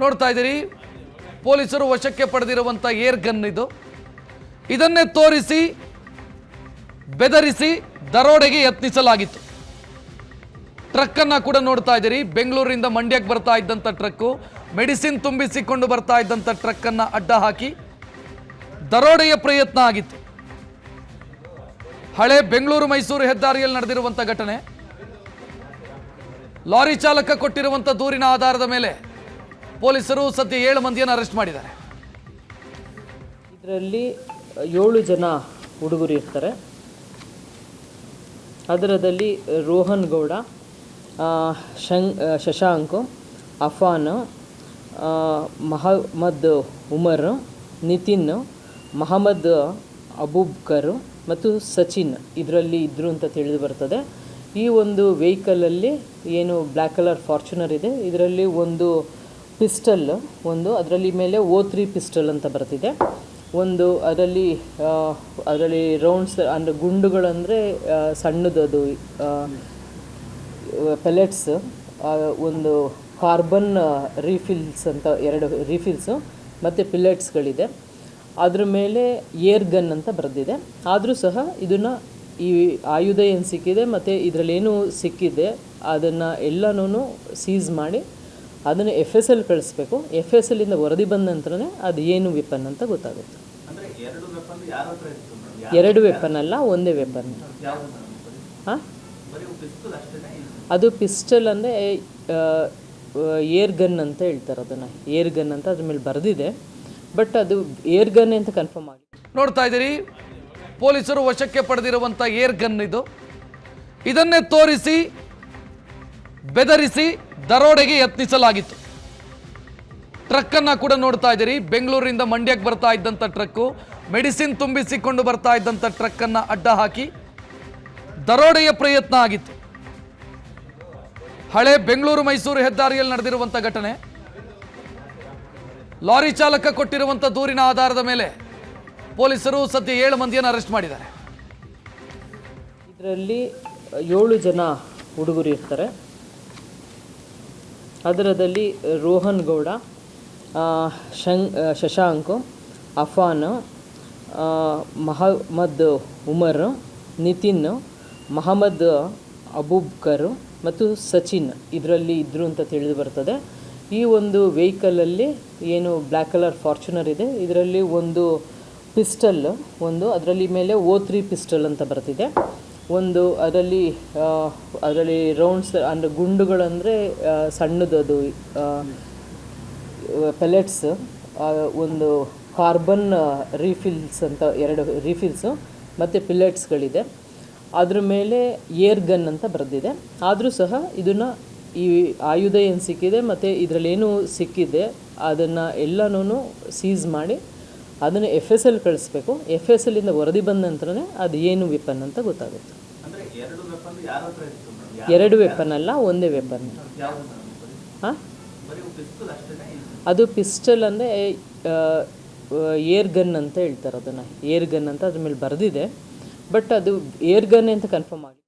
ನೋಡ್ತಾ ಇದ್ದೀರಿ ಪೊಲೀಸರು ವಶಕ್ಕೆ ಪಡೆದಿರುವಂತ ಏರ್ ಗನ್ ಇದನ್ನೇ ತೋರಿಸಿ ಬೆದರಿಸಿ ದರೋಡೆಗೆ ಯತ್ನಿಸಲಾಗಿತ್ತು. ಟ್ರಕ್ ಅನ್ನ ಕೂಡ ನೋಡ್ತಾ ಇದ್ದೀರಿ. ಬೆಂಗಳೂರಿನಿಂದ ಮಂಡ್ಯಕ್ಕೆ ಬರ್ತಾ ಇದ್ದಂತ ಟ್ರಕ್, ಮೆಡಿಸಿನ್ ತುಂಬಿಸಿಕೊಂಡು ಬರ್ತಾ ಇದ್ದಂತ ಟ್ರಕ್ ಅನ್ನ ಅಡ್ಡ ಹಾಕಿ ದರೋಡೆಯ ಪ್ರಯತ್ನ ಆಗಿತ್ತು. ಹಳೆ ಬೆಂಗಳೂರು ಮೈಸೂರು ಹೆದ್ದಾರಿಯಲ್ಲಿ ನಡೆದಿರುವಂತ ಘಟನೆ. ಲಾರಿ ಚಾಲಕ ಕೊಟ್ಟಿರುವಂತ ದೂರಿನ ಆಧಾರದ ಮೇಲೆ ಪೊಲೀಸರು ಸದ್ಯ 7 ಮಂದಿಯನ್ನು ಅರೆಸ್ಟ್ ಮಾಡಿದ್ದಾರೆ. ಇದರಲ್ಲಿ 7 ಜನ ಹುಡುಗರು ಇರ್ತಾರೆ. ಅದರದಲ್ಲಿ ರೋಹನ್ ಗೌಡ, ಶಶಾಂಕ್, ಅಫಾನ್, ಮಹಮ್ಮದ್ ಉಮರ್, ನಿತಿನ್, ಮಹಮ್ಮದ್ ಅಬೂಬ್ಕರ್ ಮತ್ತು ಸಚಿನ್ ಇದರಲ್ಲಿ ಇದ್ದರು ಅಂತ ತಿಳಿದು ಬರ್ತದೆ. ಈ ಒಂದು ವೆಹಿಕಲಲ್ಲಿ ಏನು ಬ್ಲ್ಯಾಕ್ ಕಲರ್ ಫಾರ್ಚುನರ್ ಇದೆ, ಇದರಲ್ಲಿ ಒಂದು ಪಿಸ್ಟಲ್, ಅದರಲ್ಲಿ ಮೇಲೆ O3 ಪಿಸ್ಟಲ್ ಅಂತ ಬರ್ತಿದೆ. ಅದರಲ್ಲಿ ರೌಂಡ್ಸ್ ಅಂದರೆ ಗುಂಡುಗಳಂದರೆ ಸಣ್ಣದದು ಪೆಲೆಟ್ಸ್, ಒಂದು ಕಾರ್ಬನ್ ರೀಫಿಲ್ಸ್ ಅಂತ 2 ರೀಫಿಲ್ಸು ಮತ್ತು ಪಿಲೆಟ್ಸ್ಗಳಿದೆ. ಅದ್ರ ಮೇಲೆ ಏರ್ ಗನ್ ಅಂತ ಬರೆದಿದೆ. ಆದರೂ ಸಹ ಇದನ್ನು ಈ ಆಯುಧ ಏನು ಸಿಕ್ಕಿದೆ ಮತ್ತು ಇದರಲ್ಲೇನು ಸಿಕ್ಕಿದೆ ಅದನ್ನು ಎಲ್ಲನೂ ಸೀಸ್ ಮಾಡಿ ಅದನ್ನು FSL ಕಳಿಸ್ಬೇಕು. FSLಂದ ವರದಿ ಬಂದ ನಂತರನೇ ಅದು ಏನು ವೆಪನ್ ಅಂತ ಗೊತ್ತಾಗುತ್ತೆ. 2 ವೆಪನ್ ಅಲ್ಲ, ಒಂದೇ ವೆಪನ್. ಹಾಂ, ಅದು ಪಿಸ್ಟಲ್ ಅಂದರೆ ಏರ್ ಗನ್ ಅಂತ ಹೇಳ್ತಾರೆ. ಅದನ್ನು ಏರ್ ಗನ್ ಅಂತ ಅದ್ರ ಮೇಲೆ ಬರೆದಿದೆ, ಬಟ್ ಅದು ಏರ್ ಗನ್ ಅಂತ ಕನ್ಫರ್ಮ್ ಆಗಿ. ನೋಡ್ತಾ ಇದ್ದೀರಿ ಪೊಲೀಸರು ವಶಕ್ಕೆ ಪಡೆದಿರುವಂತ ಏರ್ ಗನ್ ಇದನ್ನೇ ತೋರಿಸಿ ಬೆದರಿಸಿ ದರೋಡೆಗೆ ಯತ್ನಿಸಲಾಗಿತ್ತು. ಟ್ರಕ್ ಅನ್ನ ಕೂಡ ನೋಡ್ತಾ ಇದ್ದೀರಿ. ಬೆಂಗಳೂರಿನಿಂದ ಮಂಡ್ಯಕ್ಕೆ ಬರ್ತಾ ಇದ್ದಂತ ಟ್ರಕ್, ಮೆಡಿಸಿನ್ ತುಂಬಿಸಿಕೊಂಡು ಬರ್ತಾ ಇದ್ದಂತ ಟ್ರಕ್ ಅನ್ನ ಅಡ್ಡ ಹಾಕಿ ದರೋಡೆಯ ಪ್ರಯತ್ನ ಆಗಿತ್ತು. ಹಳೆ ಬೆಂಗಳೂರು ಮೈಸೂರು ಹೆದ್ದಾರಿಯಲ್ಲಿ ನಡೆದಿರುವಂತ ಘಟನೆ. ಲಾರಿ ಚಾಲಕ ಕೊಟ್ಟಿರುವಂತ ದೂರಿನ ಆಧಾರದ ಮೇಲೆ ಪೊಲೀಸರು ಸದ್ಯ 7 ಮಂದಿಯನ್ನು ಅರೆಸ್ಟ್ ಮಾಡಿದ್ದಾರೆ. ಇದರಲ್ಲಿ 7 ಜನ ಹುಡುಗರು ಇರ್ತಾರೆ. ಅದರದಲ್ಲಿ ರೋಹನ್ ಗೌಡ, ಶಶಾಂಕ್, ಅಫಾನ್, ಮಹಮ್ಮದ್ ಉಮರ್, ನಿತಿನ್, ಮಹಮ್ಮದ್ ಅಬೂಬ್ಕರ್ ಮತ್ತು ಸಚಿನ್ ಇದರಲ್ಲಿ ಇದ್ದರು ಅಂತ ತಿಳಿದು ಬರ್ತದೆ. ಈ ಒಂದು ವೆಹಿಕಲಲ್ಲಿ ಏನು ಬ್ಲ್ಯಾಕ್ ಕಲರ್ ಫಾರ್ಚುನರ್ ಇದೆ, ಇದರಲ್ಲಿ ಒಂದು ಪಿಸ್ಟಲ್, ಅದರಲ್ಲಿ ಮೇಲೆ O3 ಪಿಸ್ಟಲ್ ಅಂತ ಬರ್ತಿದೆ. ಅದರಲ್ಲಿ ರೌಂಡ್ಸ್ ಅಂದರೆ ಗುಂಡುಗಳಂದರೆ ಸಣ್ಣದದು ಪೆಲೆಟ್ಸ್, ಒಂದು ಕಾರ್ಬನ್ ರೀಫಿಲ್ಸ್ ಅಂತ 2 ರೀಫಿಲ್ಸು ಮತ್ತು ಪಿಲೆಟ್ಸ್ಗಳಿದೆ. ಅದ್ರ ಮೇಲೆ ಏರ್ ಗನ್ ಅಂತ ಬರೆದಿದೆ. ಆದರೂ ಸಹ ಇದನ್ನು ಈ ಆಯುಧ ಏನು ಸಿಕ್ಕಿದೆ ಮತ್ತು ಇದರಲ್ಲೇನು ಸಿಕ್ಕಿದೆ ಅದನ್ನು ಎಲ್ಲನೂ ಸೀಸ್ ಮಾಡಿ ಅದನ್ನು FSL ಕಳಿಸ್ಬೇಕು. FSLಂದ ವರದಿ ಬಂದ ನಂತರನೇ ಅದು ಏನು ವೆಪನ್ ಅಂತ ಗೊತ್ತಾಗುತ್ತೆ. 2 ವೆಪನ್ ಅಲ್ಲ, ಒಂದೇ ವೆಪನ್. ಹಾಂ, ಅದು ಪಿಸ್ಟಲ್ ಅಂದರೆ ಏರ್ ಗನ್ ಅಂತ ಹೇಳ್ತಾರೆ. ಅದನ್ನು ಏರ್ ಗನ್ ಅಂತ ಅದ್ರ ಮೇಲೆ ಬರೆದಿದೆ, ಬಟ್ ಅದು ಏರ್ ಗನ್ ಅಂತ ಕನ್ಫರ್ಮ್ ಆಗಿ.